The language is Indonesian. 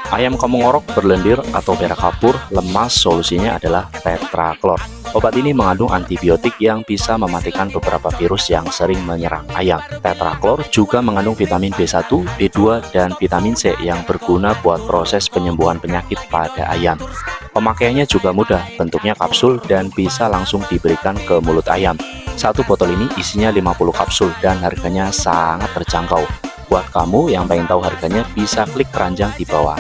Ayam kampung orok, berlendir, atau berak kapur, lemas, solusinya adalah tetraklor. Obat ini mengandung antibiotik yang bisa mematikan beberapa virus yang sering menyerang ayam. Tetraklor juga mengandung vitamin B1, B2, dan vitamin C yang berguna buat proses penyembuhan penyakit pada ayam. Pemakaiannya juga mudah, bentuknya kapsul dan bisa langsung diberikan ke mulut ayam. Satu botol ini isinya 50 kapsul dan harganya sangat terjangkau. Buat kamu yang pengen tahu harganya, bisa klik keranjang di bawah.